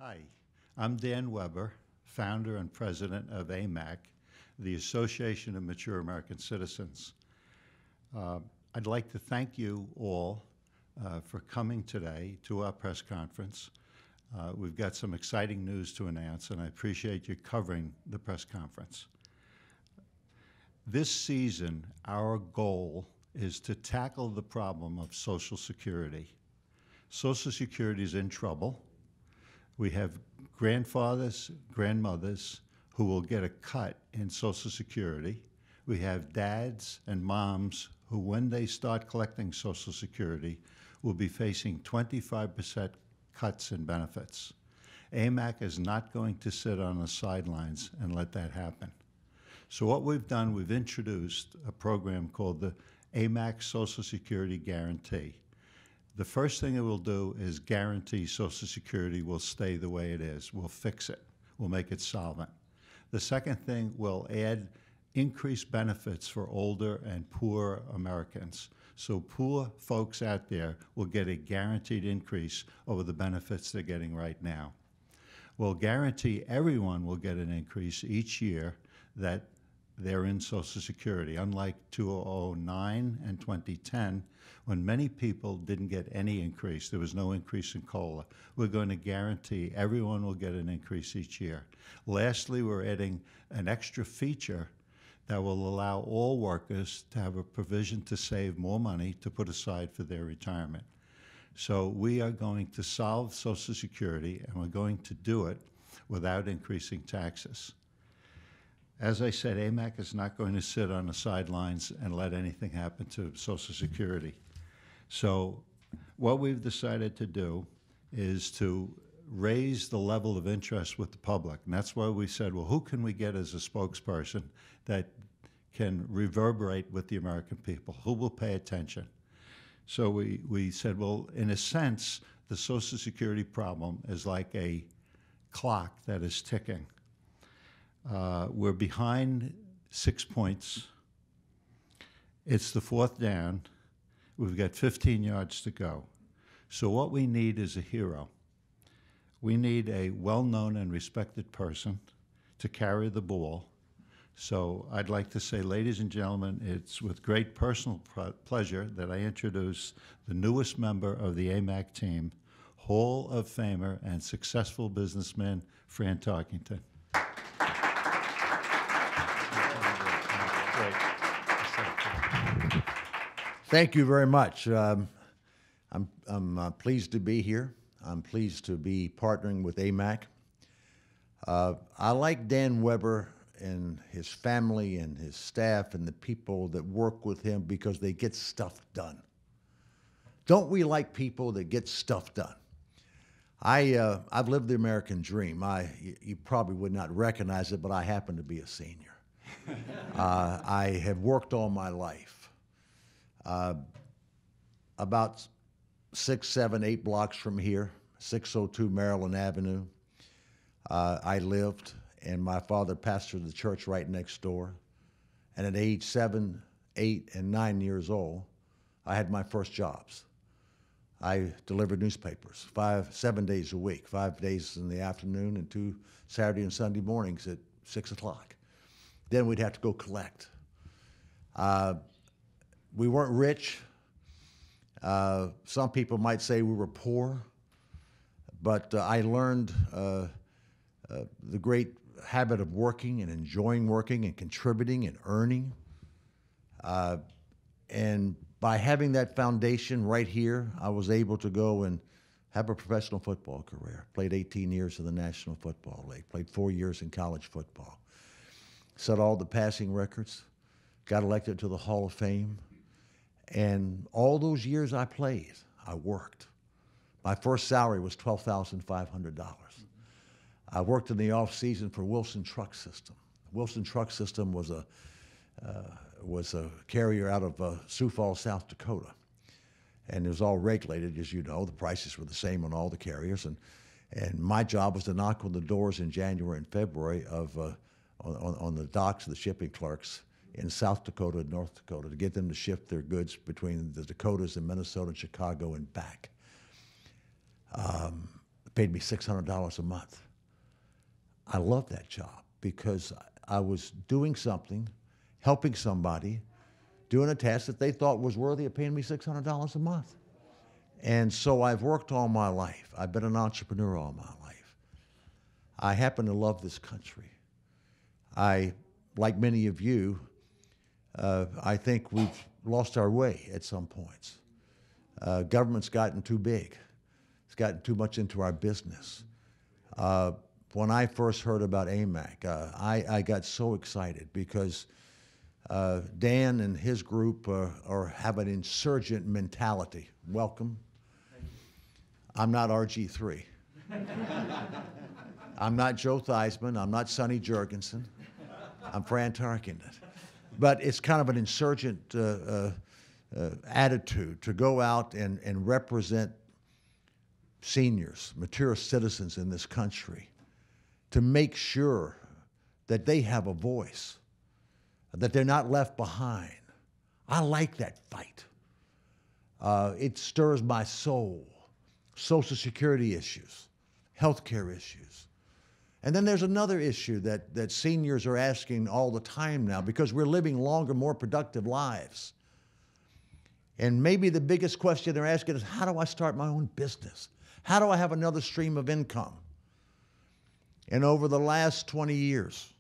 Hi, I'm Dan Weber, founder and president of AMAC, the Association of Mature American Citizens. I'd like to thank you all for coming today to our press conference. We've got some exciting news to announce, and I appreciate you covering the press conference. This season, our goal is to tackle the problem of Social Security. Social Security is in trouble. We have grandfathers, grandmothers who will get a cut in Social Security. We have dads and moms who, when they start collecting Social Security, will be facing 25% cuts in benefits. AMAC is not going to sit on the sidelines and let that happen. So what we've done, we've introduced a program called the AMAC Social Security Guarantee. The first thing it will do is guarantee Social Security will stay the way it is. We'll fix it. We'll make it solvent. The second thing, we'll add increased benefits for older and poor Americans. So poor folks out there will get a guaranteed increase over the benefits they're getting right now. We'll guarantee everyone will get an increase each year that they're in Social Security, unlike 2009 and 2010, when many people didn't get any increase. There was no increase in COLA. We're going to guarantee everyone will get an increase each year. Lastly, we're adding an extra feature that will allow all workers to have a provision to save more money to put aside for their retirement. So we are going to solve Social Security, and we're going to do it without increasing taxes. As I said, AMAC is not going to sit on the sidelines and let anything happen to Social Security. So what we've decided to do is to raise the level of interest with the public. And that's why we said, well, who can we get as a spokesperson that can reverberate with the American people? Who will pay attention? So we said, well, in a sense, the Social Security problem is like a clock that is ticking. We're behind 6 points. It's the fourth down. We've got 15 yards to go. So what we need is a hero. We need a well-known and respected person to carry the ball. So I'd like to say, ladies and gentlemen, it's with great personal pleasure that I introduce the newest member of the AMAC team, Hall of Famer and successful businessman, Fran Tarkenton. Thank you very much. I'm pleased to be here. I'm pleased to be partnering with AMAC. I like Dan Weber and his family and his staff and the people that work with him because they get stuff done. Don't we like people that get stuff done? I've lived the American dream. You probably would not recognize it, but I happen to be a senior. I have worked all my life. About 6, 7, 8 blocks from here, 602 Maryland Avenue, I lived, and my father pastored the church right next door. And at age 7, 8, and 9 years old, I had my first jobs. I delivered newspapers 7 days a week, 5 days in the afternoon and 2 Saturday and Sunday mornings at 6 o'clock. Then we'd have to go collect. We weren't rich. Some people might say we were poor, but I learned the great habit of working and enjoying working and contributing and earning. And by having that foundation right here, I was able to go and have a professional football career. Played 18 years in the National Football League, played 4 years in college football. Set all the passing records, got elected to the Hall of Fame. And all those years I played, I worked. My first salary was $12,500. I worked in the off season for Wilson Truck System. Wilson Truck System was a carrier out of Sioux Falls, South Dakota. And it was all regulated, as you know. The prices were the same on all the carriers. And my job was to knock on the doors in January and February on the docks of the shipping clerks in South Dakota and North Dakota to get them to ship their goods between the Dakotas and Minnesota and Chicago and back. paid me $600 a month. I loved that job because I was doing something, helping somebody, doing a task that they thought was worthy of paying me $600 a month. And so I've worked all my life. I've been an entrepreneur all my life. I happen to love this country. I, like many of you, I think we've lost our way at some points. Government's gotten too big. It's gotten too much into our business. When I first heard about AMAC, I got so excited because Dan and his group have an insurgent mentality. Welcome. I'm not RG3. I'm not Joe Theismann. I'm not Sonny Jurgensen. I'm Fran Tarkenton. But it's kind of an insurgent attitude to go out and represent seniors, mature citizens in this country, to make sure that they have a voice, that they're not left behind. I like that fight. It stirs my soul. Social Security issues, healthcare issues. And then there's another issue that seniors are asking all the time now because we're living longer, more productive lives. And maybe the biggest question they're asking is, how do I start my own business? How do I have another stream of income? And over the last 20 years,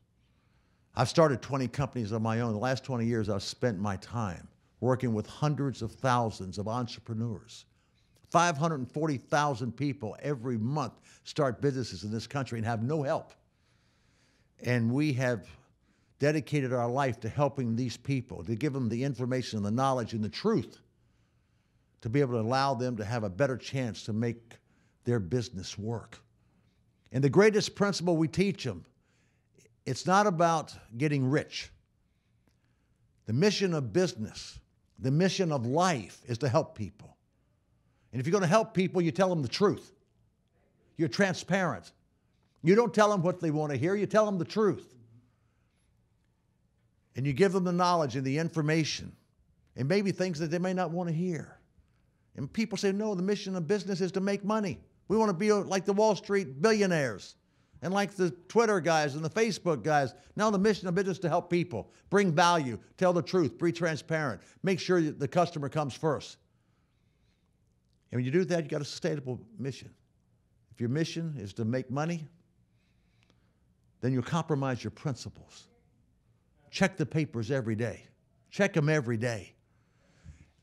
I've started 20 companies of my own. The last 20 years, I've spent my time working with hundreds of thousands of entrepreneurs. 540,000 people every month start businesses in this country and have no help. And we have dedicated our life to helping these people, to give them the information and the knowledge and the truth, to be able to allow them to have a better chance to make their business work. And the greatest principle we teach them, it's not about getting rich. The mission of business, the mission of life is to help people. And if you're going to help people, you tell them the truth. You're transparent. You don't tell them what they want to hear, you tell them the truth. And you give them the knowledge and the information, and maybe things that they may not want to hear. And people say, no, the mission of business is to make money. We want to be like the Wall Street billionaires and like the Twitter guys and the Facebook guys. Now the mission of business is to help people, bring value, tell the truth, be transparent, make sure the customer comes first. And when you do that, you got a sustainable mission. If your mission is to make money, then you'll compromise your principles. Check the papers every day. Check them every day.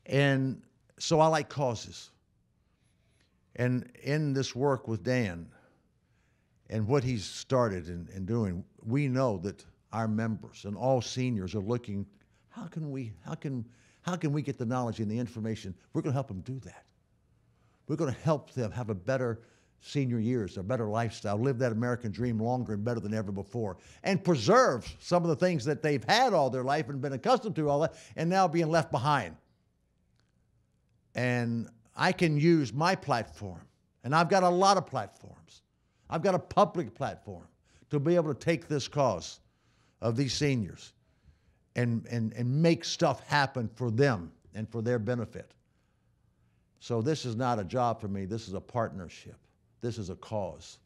And so I like causes. And in this work with Dan and what he's started and doing, we know that our members and all seniors are looking, how can we get the knowledge and the information? We're going to help them do that. We're going to help them have a better senior years, a better lifestyle, live that American dream longer and better than ever before, and preserve some of the things that they've had all their life and been accustomed to all that, and now being left behind. And I can use my platform, and I've got a lot of platforms. I've got a public platform to be able to take this cause of these seniors and make stuff happen for them and for their benefit. So this is not a job for me. This is a partnership. This is a cause.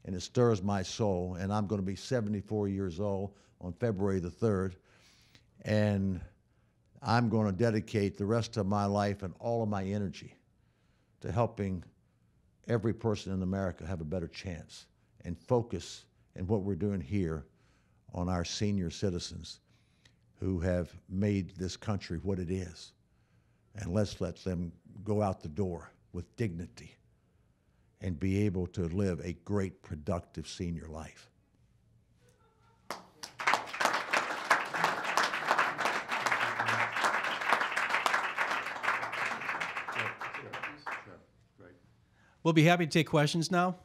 And it stirs my soul. And I'm going to be 74 years old on February the 3rd. And I'm going to dedicate the rest of my life and all of my energy to helping every person in America have a better chance and focus in what we're doing here on our senior citizens who have made this country what it is. And let's let them go out the door with dignity and be able to live a great, productive senior life. We'll be happy to take questions now.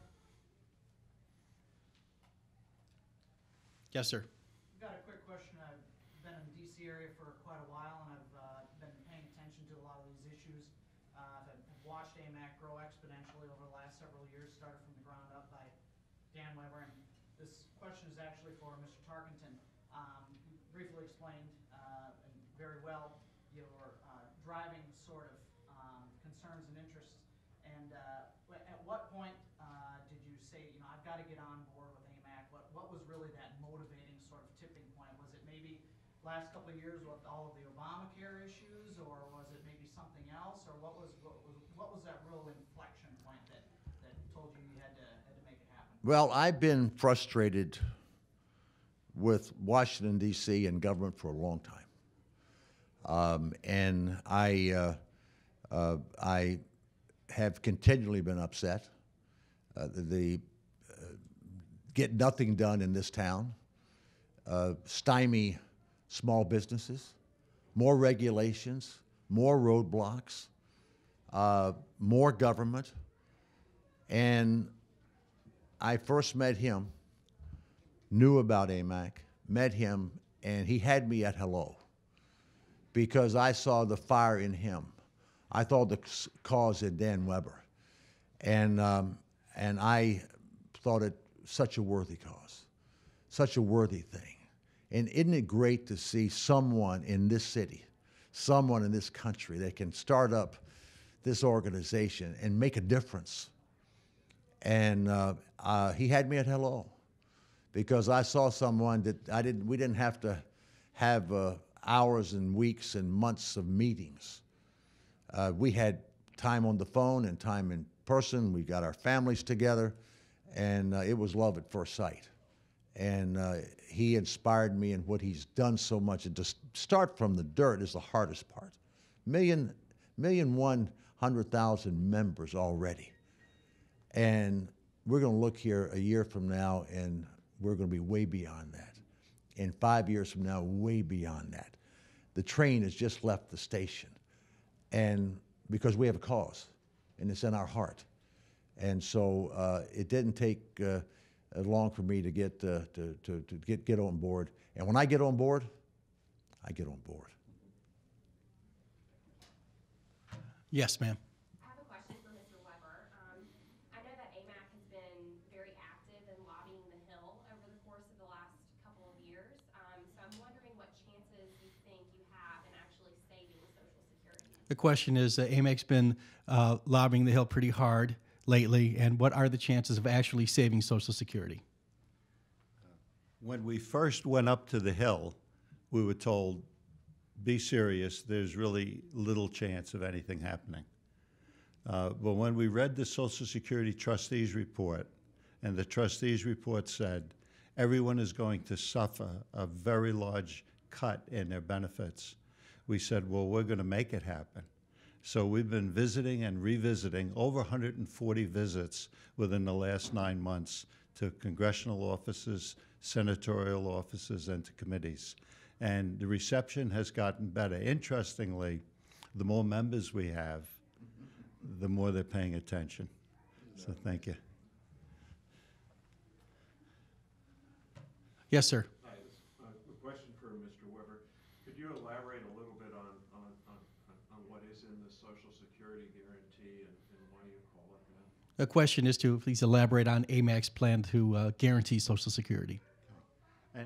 Yes, sir. I've got a quick question. I've been in the D.C. area for quite a while, and I've been paying attention to a lot of these issues. I've watched AMAC grow exponentially over the last several years, started from the ground up by Dan Weber. And this question is actually for Mr. Tarkenton. You briefly explained and very well your driving sort of concerns and interests. And at what point say, I've got to get on board with AMAC? What was really that motivating sort of tipping point? Was it maybe last couple of years with all of the Obamacare issues, or was it maybe something else, or what was that real inflection point that told you you had to make it happen? Well, I've been frustrated with Washington, D.C. and government for a long time. And I have continually been upset. Get nothing done in this town, stymie small businesses, more regulations, more roadblocks, more government. And I first met him, knew about AMAC, met him, and he had me at hello because I saw the fire in him. I thought the cause in Dan Weber. And I thought it such a worthy cause, such a worthy thing. And isn't it great to see someone in this city, someone in this country that can start up this organization and make a difference? And he had me at hello because I saw someone that we didn't have to have hours and weeks and months of meetings. We had time on the phone and time in person. We got our families together, and it was love at first sight. And he inspired me in what he's done so much. And to start from the dirt is the hardest part. 1,100,000 members already. And we're going to look here a year from now, and we're going to be way beyond that. And 5 years from now, way beyond that. The train has just left the station. And because we have a cause, and it's in our heart. And so it didn't take long for me to get on board. And when I get on board, I get on board. Yes, ma'am. I have a question for Mr. Weber. I know that AMAC has been very active in lobbying the Hill over the course of the last couple of years. So I'm wondering what chances you think you have in actually saving Social Security. The question is, AMAC's been lobbying the Hill pretty hard lately, and what are the chances of actually saving Social Security? When we first went up to the Hill, we were told, be serious, there's really little chance of anything happening. But when we read the Social Security Trustees report, and the trustees report said everyone is going to suffer a very large cut in their benefits, we said, well, we're going to make it happen. So we've been visiting and revisiting over 140 visits within the last 9 months to congressional offices, senatorial offices, and to committees. And the reception has gotten better. Interestingly, the more members we have, the more they're paying attention. So thank you. Yes, sir. Hi, a question for Mr. Weber. Could you elaborate a little bit on what is in the Social Security guarantee and why you call it that? The question is to please elaborate on AMAC's plan to guarantee Social Security.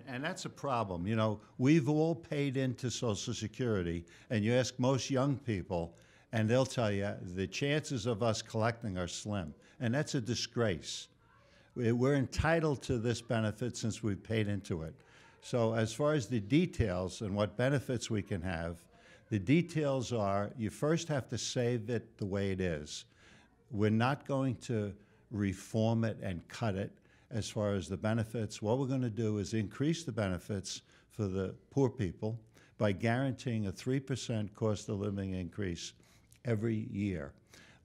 And that's a problem. You know, we've all paid into Social Security, and you ask most young people, and they'll tell you the chances of us collecting are slim. And that's a disgrace. We're entitled to this benefit since we've paid into it. So as far as the details and what benefits we can have, the details are you first have to save it the way it is. We're not going to reform it and cut it as far as the benefits. What we're going to do is increase the benefits for the poor people by guaranteeing a 3% cost of living increase every year.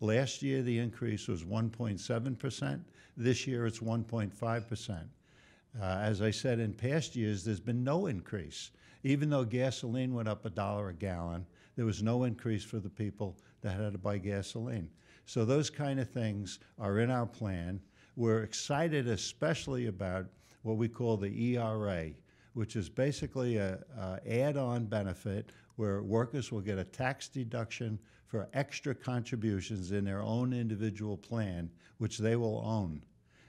Last year, the increase was 1.7%. This year, it's 1.5%. As I said, in past years, there's been no increase. Even though gasoline went up $1 a gallon, there was no increase for the people that had to buy gasoline. So those kind of things are in our plan. We're excited especially about what we call the ERA, which is basically an add-on benefit where workers will get a tax deduction for extra contributions in their own individual plan, which they will own.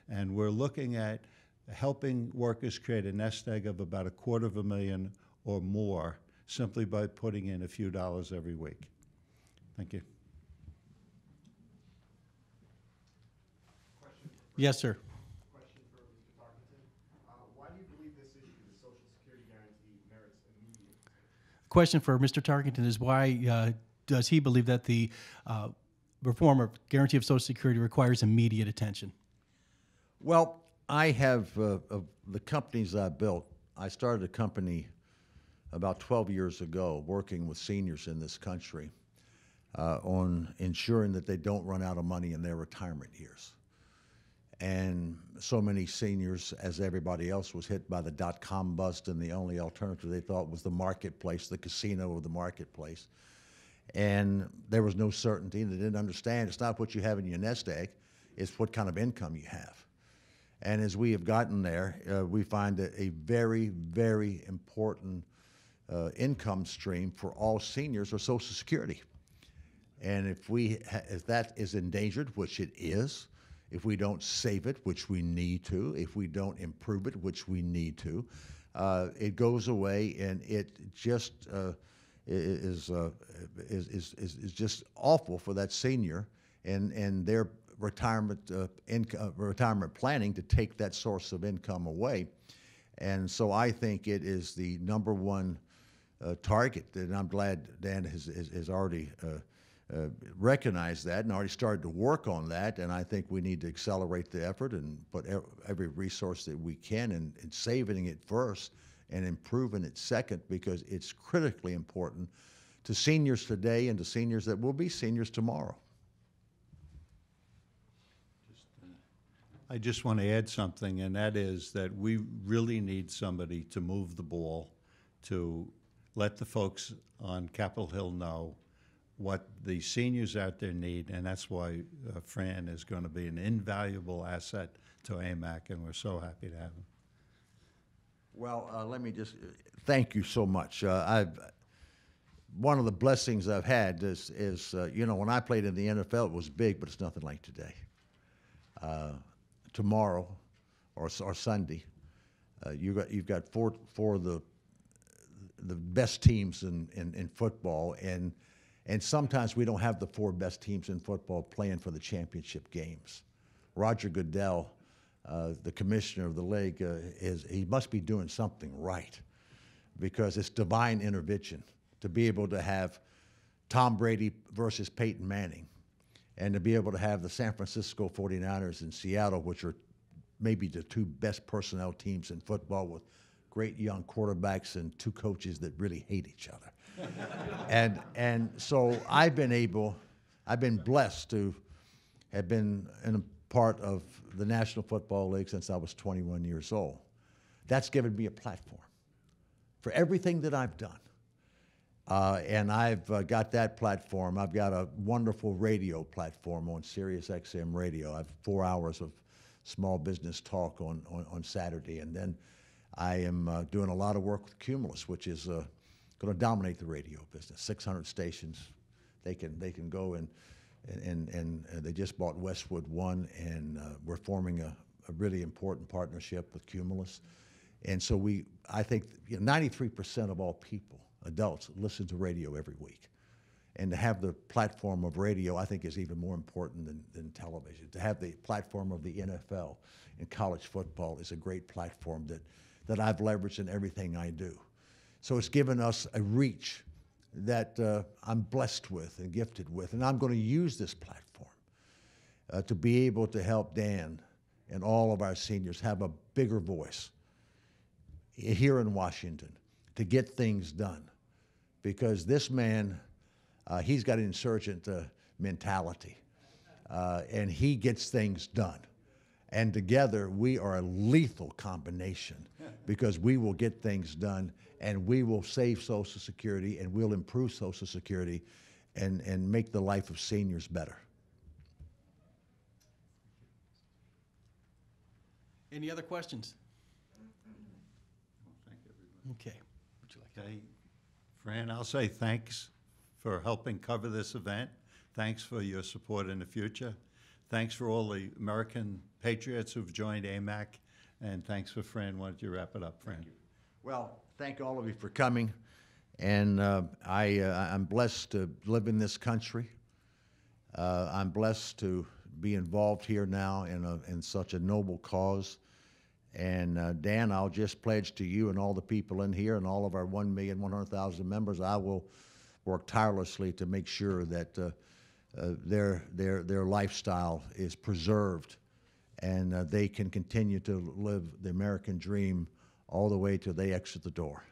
And we're looking at helping workers create a nest egg of about $250,000 or more simply by putting in a few dollars every week. Thank you. Yes, sir. question for Mr. Tarkenton is why does he believe that the reform or guarantee of Social Security requires immediate attention? Well, I have, of the companies I built, I started a company about 12 years ago working with seniors in this country on ensuring that they don't run out of money in their retirement years. And so many seniors, as everybody else, was hit by the dot-com bust, and the only alternative they thought was the marketplace, the casino of the marketplace. And there was no certainty, and they didn't understand it's not what you have in your nest egg, it's what kind of income you have. And as we have gotten there, we find that a very, very important income stream for all seniors are Social Security. And if that is endangered, which it is, if we don't save it, which we need to, if we don't improve it, which we need to, it goes away, and it just is just awful for that senior and their retirement planning to take that source of income away. And so I think it is the number one target, and I'm glad Dan has already recognized that and already started to work on that. And I think we need to accelerate the effort and put every resource that we can in saving it first and improving it second, because it's critically important to seniors today and to seniors that will be seniors tomorrow. I just want to add something, and that is that we really need somebody to move the ball, to let the folks on Capitol Hill know what the seniors out there need, and that's why Fran is going to be an invaluable asset to AMAC, and we're so happy to have him. Well, let me just thank you so much. One of the blessings I've had is you know, when I played in the NFL, it was big, but it's nothing like today. Tomorrow or Sunday, you've got four of the best teams in football, and sometimes we don't have the four best teams in football playing for the championship games. Roger Goodell, the commissioner of the league, he must be doing something right, because it's divine intervention to be able to have Tom Brady versus Peyton Manning, and to be able to have the San Francisco 49ers and Seattle, which are maybe the two best personnel teams in football, with great young quarterbacks and two coaches that really hate each other. and so I've been blessed to have been in a part of the National Football League since I was 21 years old. That's given me a platform for everything that I've done. And I've got that platform. I've got a wonderful radio platform on Sirius XM Radio. I have 4 hours of small business talk on Saturday. And then I am doing a lot of work with Cumulus, which is going to dominate the radio business. 600 stations. They can go and they just bought Westwood One, and we're forming a really important partnership with Cumulus. And so I think 93% of all people, adults, listen to radio every week. And to have the platform of radio, I think, is even more important than television. To have the platform of the NFL and college football is a great platform that I've leveraged in everything I do. So it's given us a reach that I'm blessed with and gifted with. And I'm going to use this platform to be able to help Dan and all of our seniors have a bigger voice here in Washington to get things done. Because this man, he's got an insurgent mentality, and he gets things done. And together, we are a lethal combination, because we will get things done, and we will save Social Security, and we'll improve Social Security, and make the life of seniors better. Any other questions? Thank everybody. Okay. Would you like Okay, Fran, I'll say thanks for helping cover this event. Thanks for your support in the future. Thanks for all the American patriots who've joined AMAC. And thanks for Fran. Why don't you wrap it up, Fran? Well, thank all of you for coming. And I'm blessed to live in this country. I'm blessed to be involved here now in such a noble cause. And Dan, I'll just pledge to you and all the people in here and all of our 1,100,000 members, I will work tirelessly to make sure that their lifestyle is preserved and they can continue to live the American dream all the way till they exit the door.